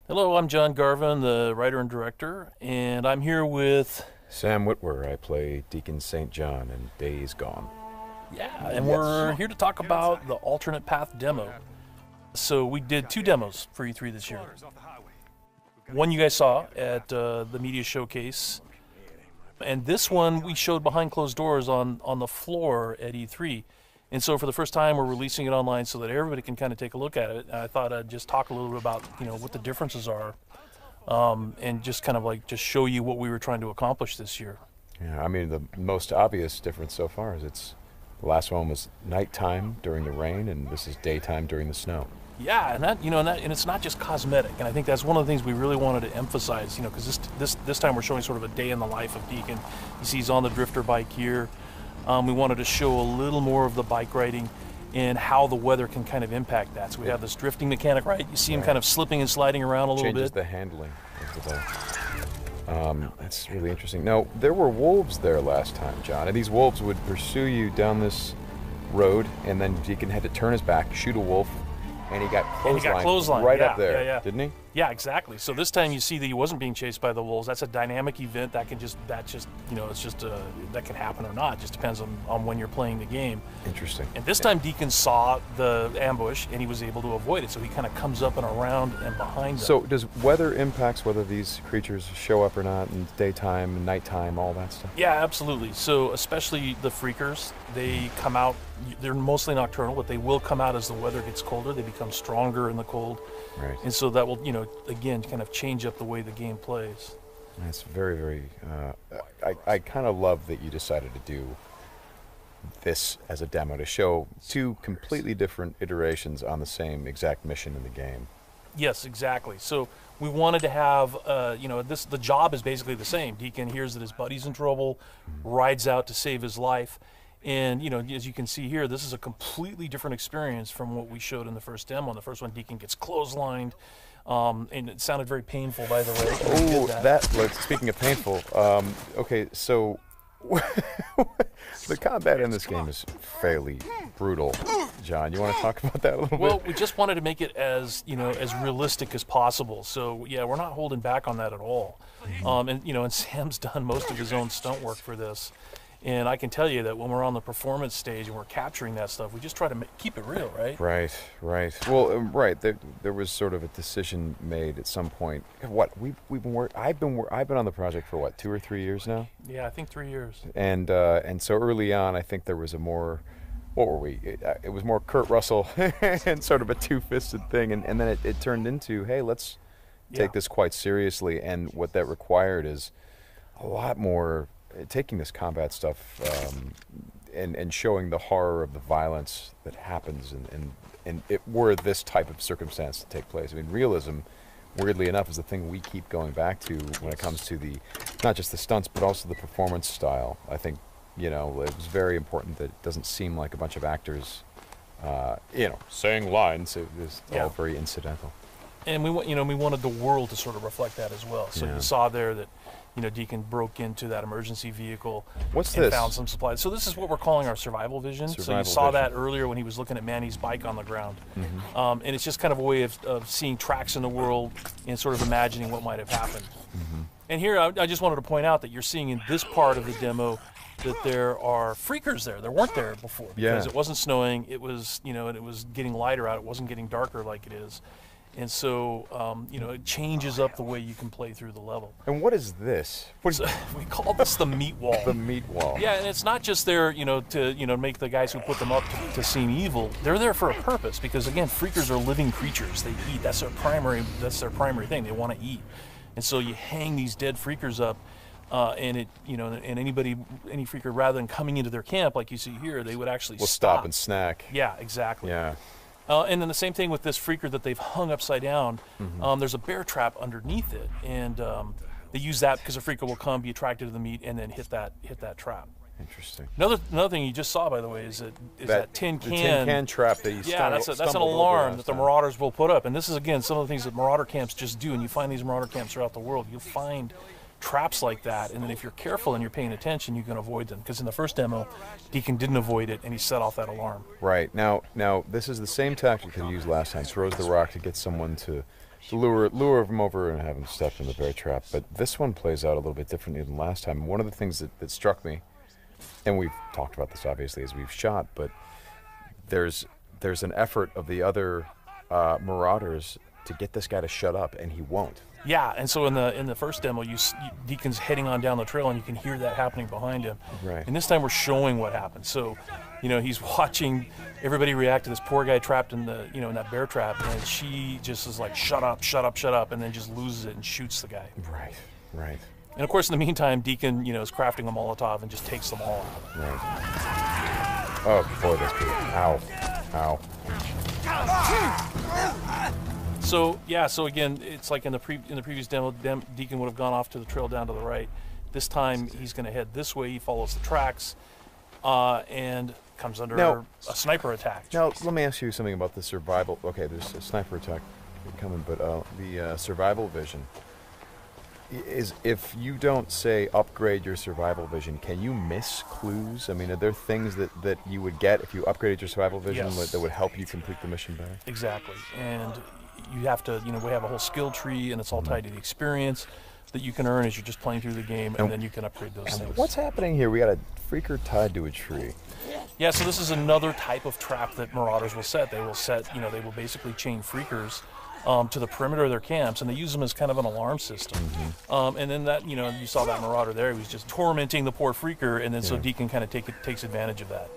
Hello, I'm John Garvin, the writer and director, and I'm here with... Sam Whitwer. I play Deacon St. John in Days Gone. Yeah, and we're here to talk about the alternate path demo. So we did 2 demos for E3 this year. One you guys saw at the media showcase, and this one we showed behind closed doors on the floor at E3. And so for the first time, we're releasing it online so that everybody can kind of take a look at it. And I thought I'd just talk a little bit about, what the differences are, and just kind of like just show you what we were trying to accomplish this year. Yeah, I mean, the most obvious difference so far is the last one was nighttime during the rain, and this is daytime during the snow. Yeah, and it's not just cosmetic. And I think that's one of the things we really wanted to emphasize, because this time we're showing sort of a day in the life of Deacon. You see he's on the drifter bike here. We wanted to show a little more of the bike riding and how the weather can kind of impact that. So we have this drifting mechanic, right? You see him kind of slipping and sliding around a little bit. Changes the handling of the bike. That's really interesting. Now, there were wolves there last time, John, and these wolves would pursue you down this road, and then Deacon had to turn his back, shoot a wolf, and he got clotheslined right up there, didn't he? Yeah, exactly. So this time you see that he wasn't being chased by the wolves. That's a dynamic event that can happen or not. It just depends on when you're playing the game. Interesting. And this time Deacon saw the ambush and he was able to avoid it. So he kind of comes up and around and behind them. So does weather impacts whether these creatures show up or not in daytime, nighttime, all that stuff? Yeah, absolutely. So especially the freakers, they come out, they're mostly nocturnal, but they will come out as the weather gets colder. They become stronger in the cold. Right. And so that will, again, kind of change up the way the game plays. That's very, very... I kind of love that you decided to do this as a demo to show 2 completely different iterations on the same exact mission in the game. Yes, exactly. So we wanted to have, the job is basically the same. Deacon hears that his buddy's in trouble, rides out to save his life. And, as you can see here, this is a completely different experience from what we showed in the first demo. In the first one, Deacon gets clotheslined, and it sounded very painful, by the way. Oh, speaking of painful, okay, so the combat in this game is fairly brutal. John, you want to talk about that a little bit? Well, we just wanted to make it as, as realistic as possible. So, yeah, we're not holding back on that at all. And Sam's done most of his own stunt work for this. And I can tell you that when we're on the performance stage and we're capturing that stuff, we just try to keep it real, right? Right. Well, right. There was sort of a decision made at some point. I've been on the project for what, 2 or 3 years now? Yeah, I think 3 years. And so early on, I think there was a more, what were we? It was more Kurt Russell and sort of a two-fisted thing, and then it turned into, hey, let's take this quite seriously. And what that required is a lot more. Taking this combat stuff and showing the horror of the violence that happens and it were this type of circumstance to take place. I mean, realism, weirdly enough, is the thing we keep going back to when it comes to not just the stunts, but also the performance style. I think, it was very important that it doesn't seem like a bunch of actors, saying lines. It was all very incidental. And we wanted the world to sort of reflect that as well. So you saw there that, Deacon broke into that emergency vehicle and found some supplies. So this is what we're calling our survival vision. So you saw that earlier when he was looking at Manny's bike on the ground. Mm-hmm. And it's just kind of a way of seeing tracks in the world and sort of imagining what might have happened. Mm-hmm. And here I just wanted to point out that you're seeing in this part of the demo that there are freakers there. There weren't there before because it wasn't snowing. It was, and it was getting lighter out. It wasn't getting darker like it is. And so, it changes up the way you can play through the level. And what is this? We call this the meat wall. The meat wall. Yeah, and it's not just there, to make the guys who put them up to seem evil. They're there for a purpose because, again, freakers are living creatures. They eat. That's their primary thing. They want to eat. And so you hang these dead freakers up, and any freaker, rather than coming into their camp like you see here, they would actually stop and snack. Yeah, exactly. Yeah. And then the same thing with this freaker that they've hung upside down. Mm-hmm. There's a bear trap underneath it, and they use that because a freaker will come, be attracted to the meat, and then hit that trap. Interesting. Another thing you just saw, by the way, is that tin can. The tin can trap that you that's an alarm that the marauders will put up, and this is again some of the things that marauder camps just do. And you find these marauder camps throughout the world. You'll find traps like that, and then if you're careful and you're paying attention, you can avoid them. Because in the first demo, Deacon didn't avoid it, and he set off that alarm. Right. Now this is the same tactic that he used last time. Throws the rock to get someone to lure him over and have him step in the bear trap. But this one plays out a little bit differently than last time. One of the things that struck me, and we've talked about this obviously as we've shot, but there's an effort of the other Marauders to get this guy to shut up, and he won't. Yeah, and so in the first demo, Deacon's heading on down the trail, and you can hear that happening behind him. Right. And this time we're showing what happened. So, he's watching everybody react to this poor guy trapped in the in that bear trap, and she just is like, shut up, shut up, shut up, and then just loses it and shoots the guy. Right. Right. And of course, in the meantime, Deacon is crafting a Molotov and just takes them all out. Right. Oh boy, that's good. Ow. Ow. So again, it's like in the previous demo, Deacon would have gone off to the trail down to the right. This time he's going to head this way. He follows the tracks, and comes under a sniper attack. Now let me ask you something about the survival. Okay, there's a sniper attack coming, but the survival vision is, if you don't say upgrade your survival vision, can you miss clues? I mean, are there things that you would get if you upgraded your survival vision that would help you complete the mission better? Exactly, and you have to, we have a whole skill tree, and it's all tied to the experience that you can earn as you're just playing through the game, and then you can upgrade those things. What's happening here? We got a freaker tied to a tree. Yeah, so this is another type of trap that Marauders will set. They will they will basically chain freakers to the perimeter of their camps, and they use them as kind of an alarm system. And then that, you saw that Marauder there. He was just tormenting the poor freaker, and then so Deacon kind of takes advantage of that.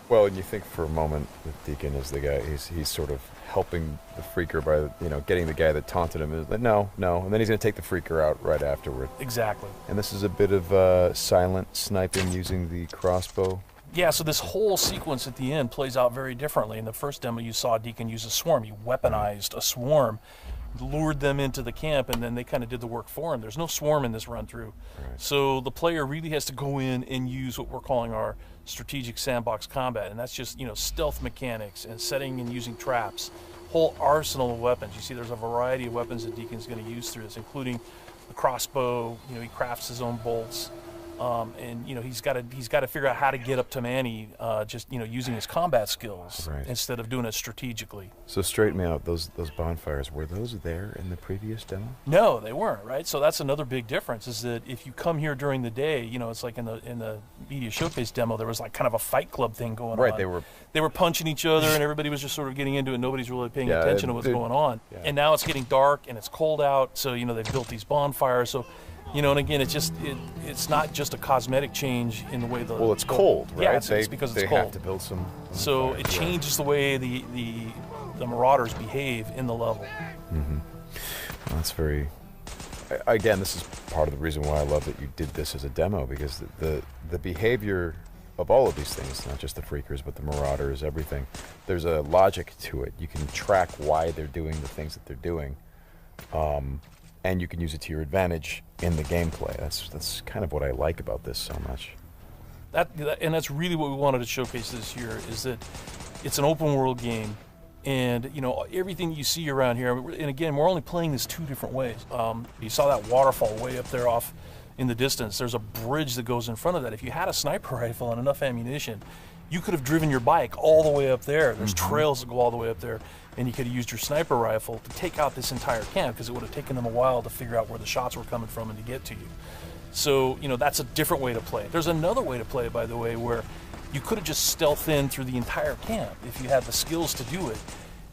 Well, and you think for a moment that Deacon is the guy, he's sort of helping the freaker by, getting the guy that taunted him. Is like, no, and then he's going to take the freaker out right afterward. Exactly. And this is a bit of silent sniping using the crossbow. Yeah, so this whole sequence at the end plays out very differently. In the first demo, you saw Deacon use a swarm. He weaponized a swarm, lured them into the camp, and then they kind of did the work for him. There's no swarm in this run-through. Right. So the player really has to go in and use what we're calling our strategic sandbox combat, and that's just, stealth mechanics and setting and using traps, whole arsenal of weapons. You see there's a variety of weapons that Deacon's going to use through this, including the crossbow. He crafts his own bolts. And he's got to figure out how to get up to Manny, just using his combat skills instead of doing it strategically. So straighten me out. Those bonfires, were those there in the previous demo? No, they weren't. Right. So that's another big difference. Is that if you come here during the day, it's like in the media showcase demo, there was like kind of a fight club thing going on. Right. They were punching each other, and everybody was just sort of getting into it. Nobody's really paying attention to what's going on. Yeah. And now it's getting dark and it's cold out. So they've built these bonfires. So. And again, it's not just a cosmetic change in the way the... Well, it's cold, right? Yeah, it's because it's cold. They have to build some... So it changes the way the Marauders behave in the level. Mm-hmm. Well, that's very... Again, this is part of the reason why I love that you did this as a demo, because the behavior of all of these things, not just the freakers, but the Marauders, everything, there's a logic to it. You can track why they're doing the things that they're doing. And you can use it to your advantage in the gameplay. That's kind of what I like about this so much. And that's really what we wanted to showcase this year, is that it's an open world game, and everything you see around here. And again, we're only playing this two different ways. You saw that waterfall way up there off in the distance. There's a bridge that goes in front of that. If you had a sniper rifle and enough ammunition, you could have driven your bike all the way up there. There's trails that go all the way up there, and you could have used your sniper rifle to take out this entire camp, because it would have taken them a while to figure out where the shots were coming from and to get to you. So, that's a different way to play. There's another way to play, by the way, where you could have just stealthed in through the entire camp if you had the skills to do it.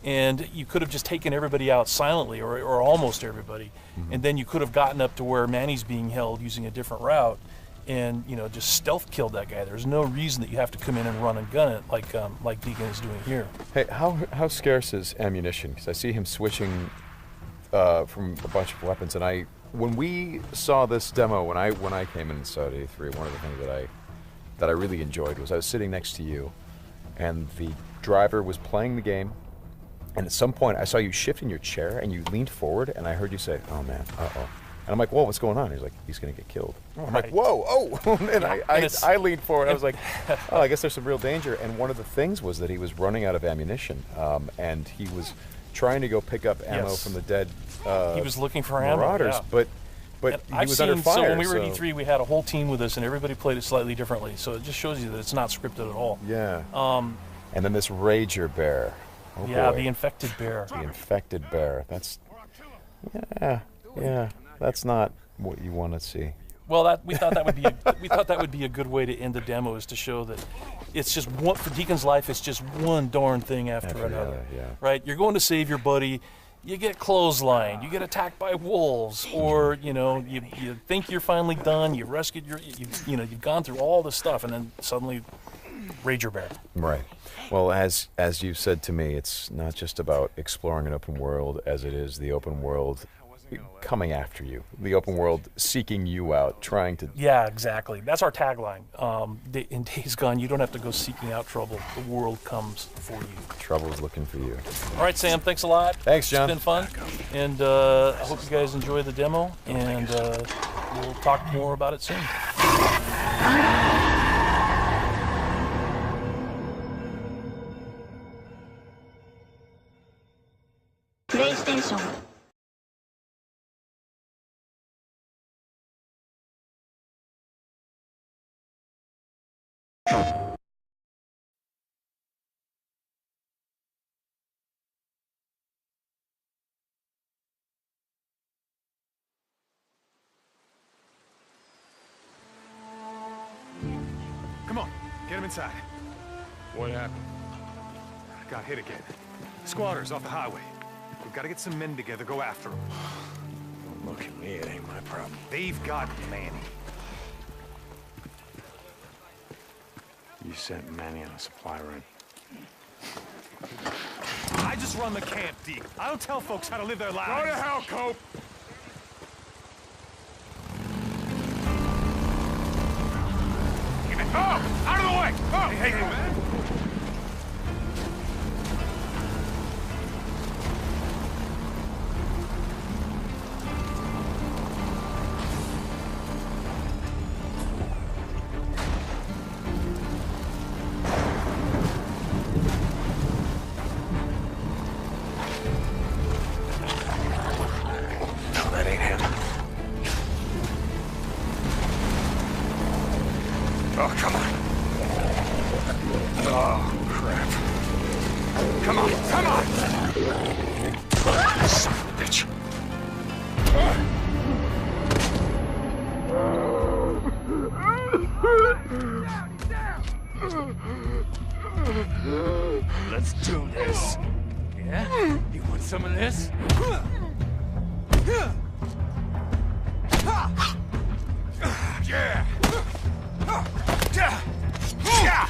And you could have just taken everybody out silently, or almost everybody, and then you could have gotten up to where Manny's being held using a different route, and just stealth killed that guy. There's no reason that you have to come in and run and gun it like Deacon is doing here. Hey, how scarce is ammunition? Because I see him switching from a bunch of weapons, and when we saw this demo, when I came in and saw it at E3, one of the things that I really enjoyed was I was sitting next to you, and the driver was playing the game, and at some point I saw you shift in your chair and you leaned forward, and I heard you say, "Oh man, uh-oh." And I'm like, whoa, what's going on? He's like, he's going to get killed. I'm like, whoa, oh. And I leaned forward. I was like, oh, I guess there's some real danger. And one of the things was that he was running out of ammunition. And he was trying to go pick up ammo from the dead he was looking for Marauders. ammo, But But he was under fire. So when we were at E3, we had a whole team with us, and everybody played it slightly differently. So it just shows you that it's not scripted at all. Yeah. And then this Rager bear. Oh, yeah, boy. The infected bear. The infected bear. That's, yeah. That's not what you want to see. Well, we thought that would be a good way to end the demo, is to show that it's just one, for Deacon's life. It's just one darn thing after another. Yeah. Right? You're going to save your buddy. You get clotheslined. You get attacked by wolves, or you think you're finally done. You rescued you've gone through all this stuff, and then suddenly, Rager bear. Right. Well, as you said to me, it's not just about exploring an open world, as it is the open world coming after you, the open world seeking you out, trying to... Yeah, exactly. That's our tagline. In Days Gone, you don't have to go seeking out trouble. The world comes for you. Trouble's looking for you. All right, Sam, thanks a lot. Thanks, John. It's been fun. And I hope you guys enjoy the demo, and we'll talk more about it soon. PlayStation. Come on, get him inside. What happened? Got hit again. Squatters off the highway. We've got to get some men together, go after them. Don't look at me, it ain't my problem. They've got Manny. You sent Manny on a supply run. I just run the camp, Deke. I don't tell folks how to live their lives. Go to hell, Cope! Oh! Out of the way! Oh! Hey, man! No, that ain't him. Oh, come on. Oh, crap. Come on, come on! Son of a bitch. Let's do this. Yeah? You want some of this? Yeah!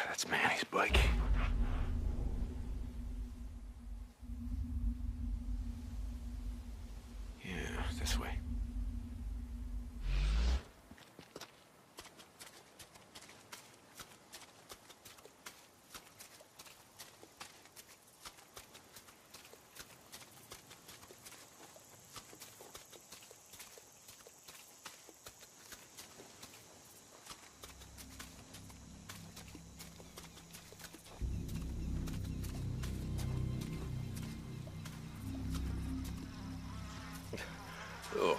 That's Manny's bike. Yeah, this way. Ugh.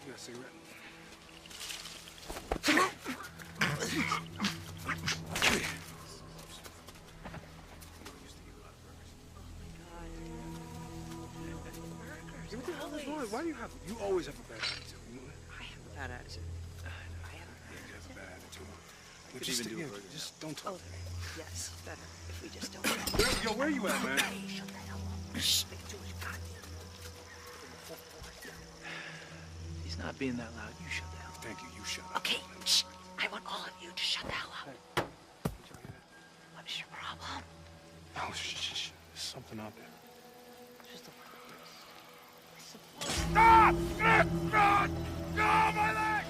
You got a cigarette? What the hell is wrong? Why do you have? You always have a bad attitude. I have a bad attitude. I have You have a bad attitude. could even do a burger. Just don't talk. Oh, yes, better if we just don't. Yo, where you at, man? Hey, shut the hell up. Shh, make too much goddamn. He's not being that loud. You shut the hell up. Thank you. You shut up. Okay, shh. I want all of you to shut the hell up. What's your problem? Oh, shh. There's something out there. Just a Stop! God! No, my leg!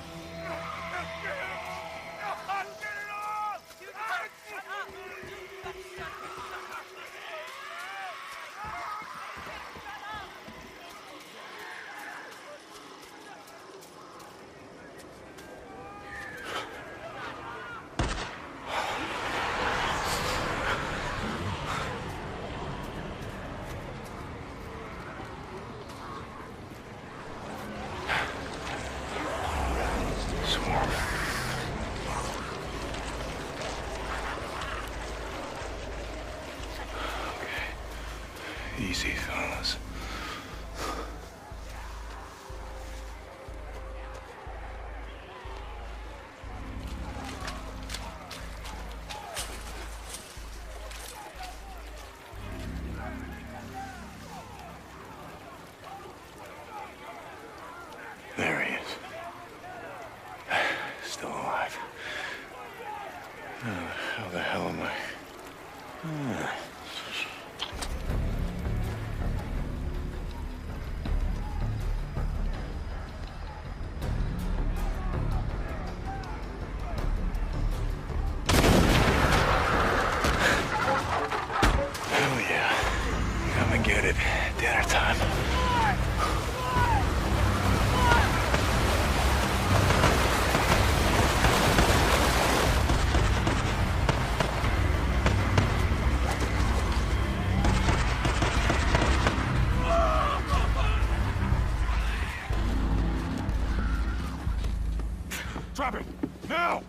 Easy, fellas. There he is. Still alive. How the hell am I? Hell yeah. Come and get it. Dinner time. Drop him! Now!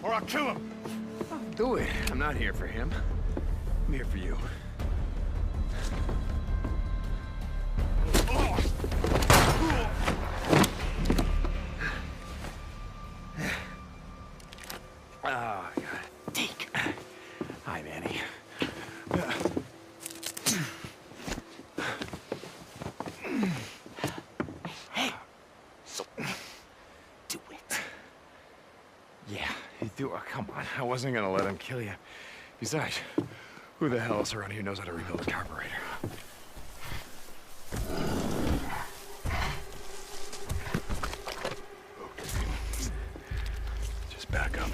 Or I'll kill him! Do it. I'm not here for him. I'm here for you. Oh, God. Deke. Hi, Manny. Hey! So, do it. Yeah, you do. Oh, come on. I wasn't gonna let him kill you. Besides, who the hell else around here knows how to rebuild a carburetor? Just back up.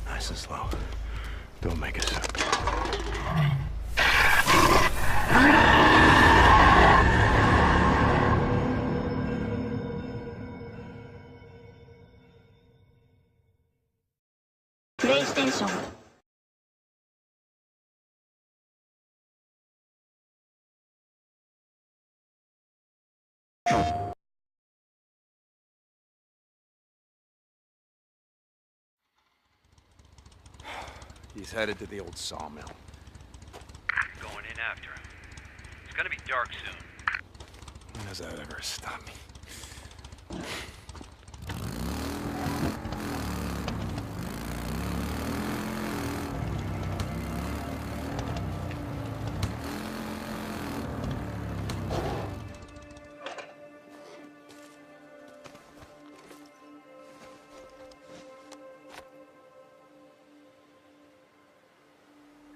Nice and slow. Don't make a sound. PlayStation. He's headed to the old sawmill. Going in after him. It's gonna be dark soon. When does that ever stop me?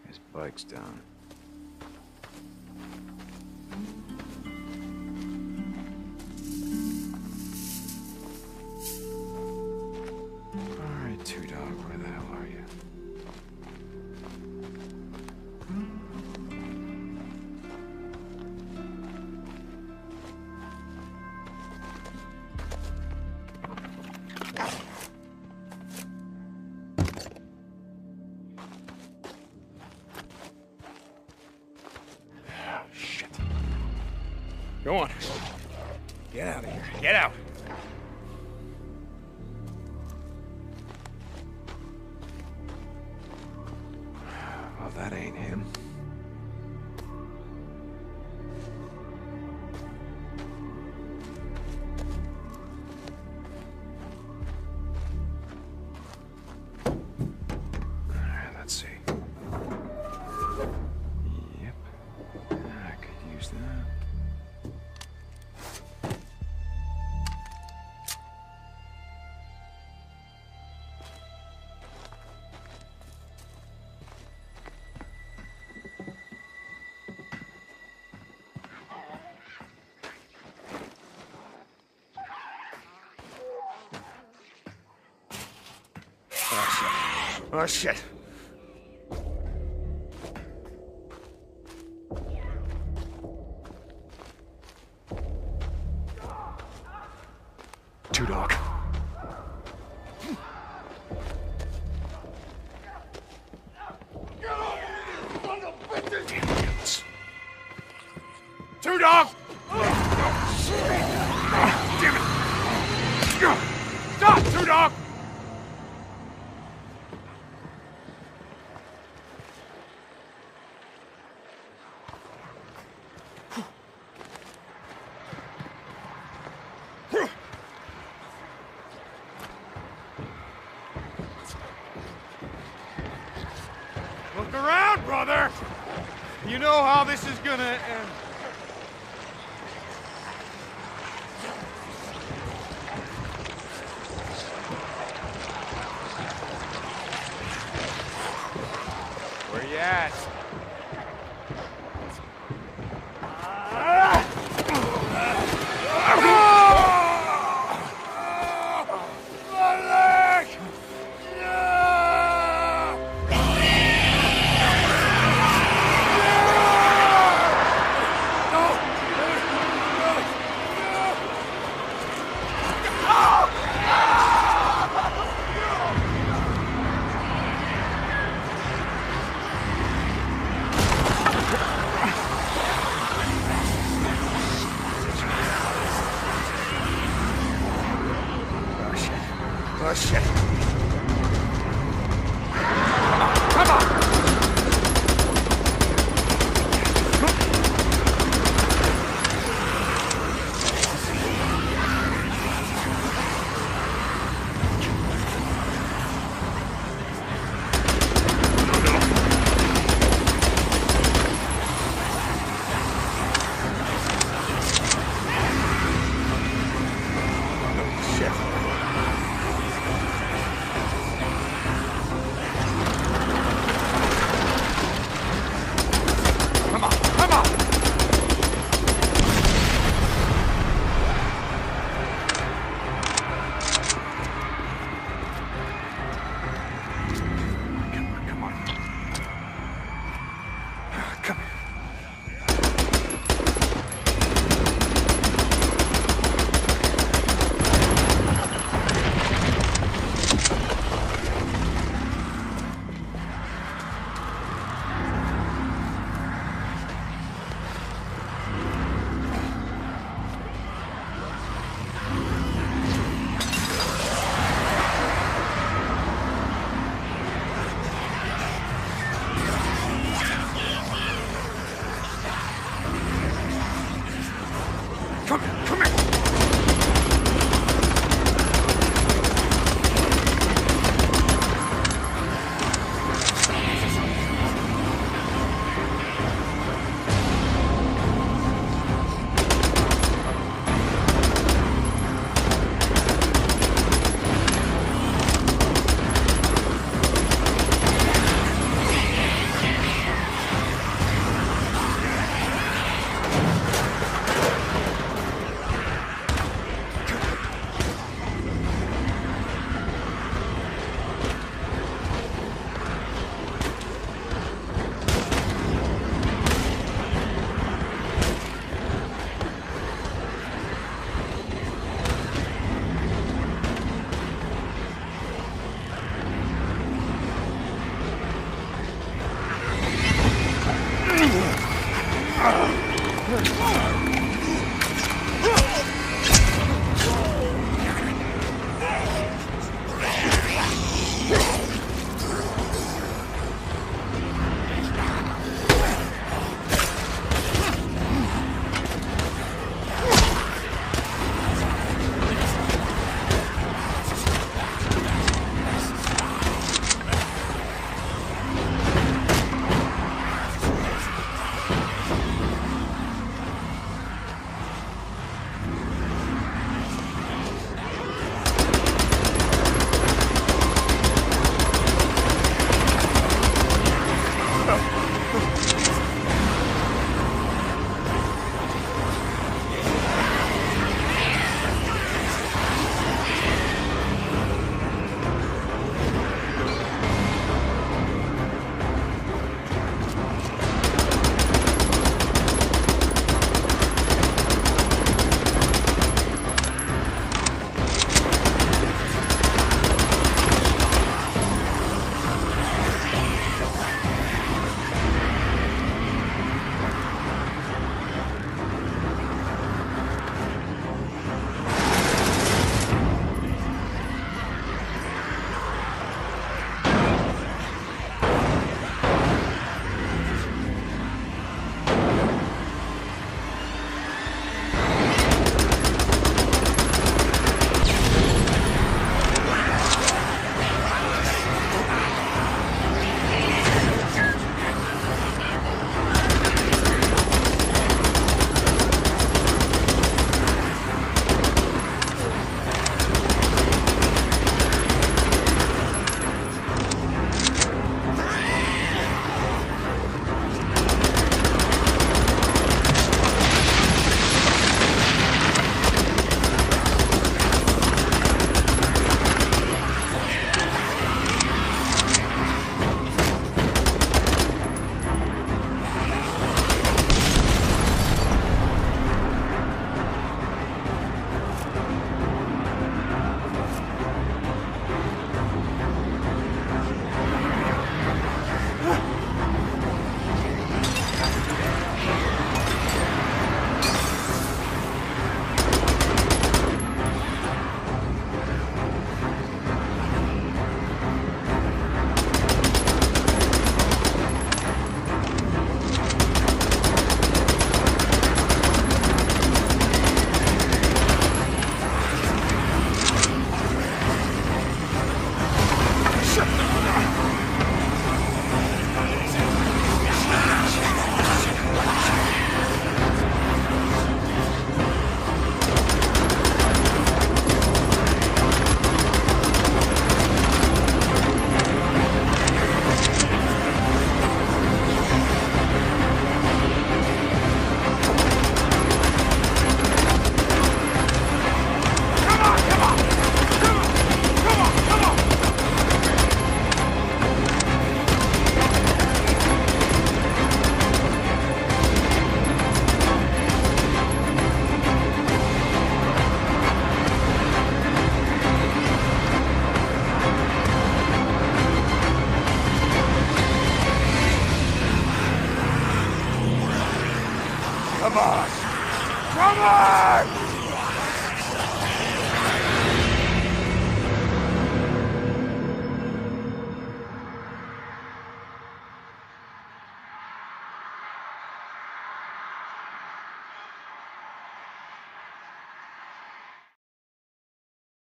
His bike's down. All right, Two Dog, where the hell are you? Shit. Go on. Get out of here. Get out. Well, that ain't him. use that. Oh, shit. Two Dog. Damn guns. Two Dog! Damn it! Stop, Two Dog! Look around, brother! You know how this is gonna end. Where you at? Oh, shit. Come on! Come here, come here!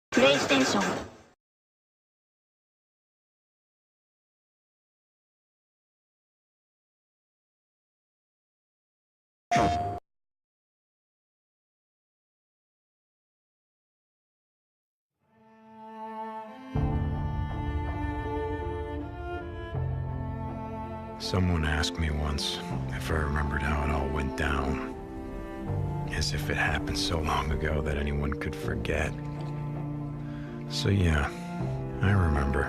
プレイステーション。Someone asked me once if I remembered how it all went down, as if it happened so long ago that anyone could forget. So yeah, I remember.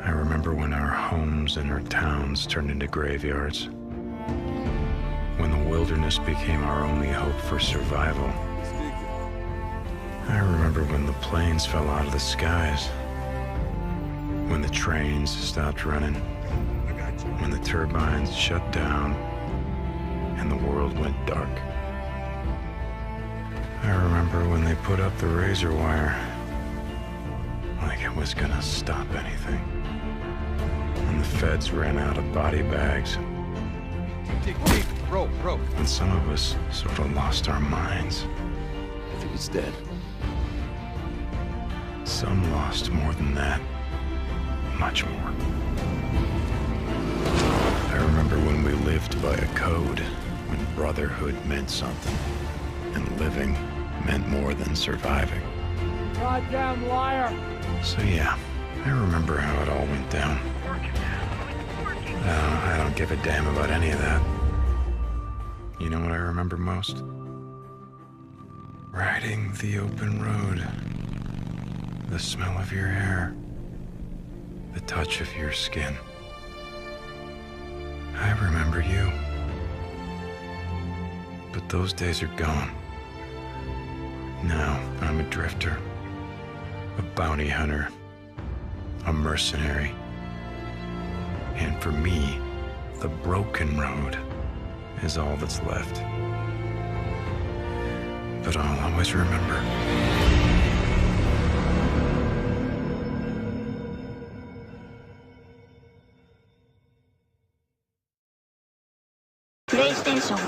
I remember when our homes and our towns turned into graveyards, when the wilderness became our only hope for survival. I remember when the planes fell out of the skies, when the trains stopped running, when the turbines shut down, and the world went dark. I remember when they put up the razor wire, like it was gonna stop anything. When the feds ran out of body bags. Dig, rope. And some of us sort of lost our minds. I think it's dead. Some lost more than that. Much more. I remember when we lived by a code, when brotherhood meant something, and living meant more than surviving. Goddamn liar! So yeah, I remember how it all went down. I don't give a damn about any of that. You know what I remember most? Riding the open road. The smell of your hair. The touch of your skin. I remember you. But those days are gone. Now I'm a drifter, a bounty hunter, a mercenary. And for me, the broken road is all that's left. But I'll always remember. PlayStation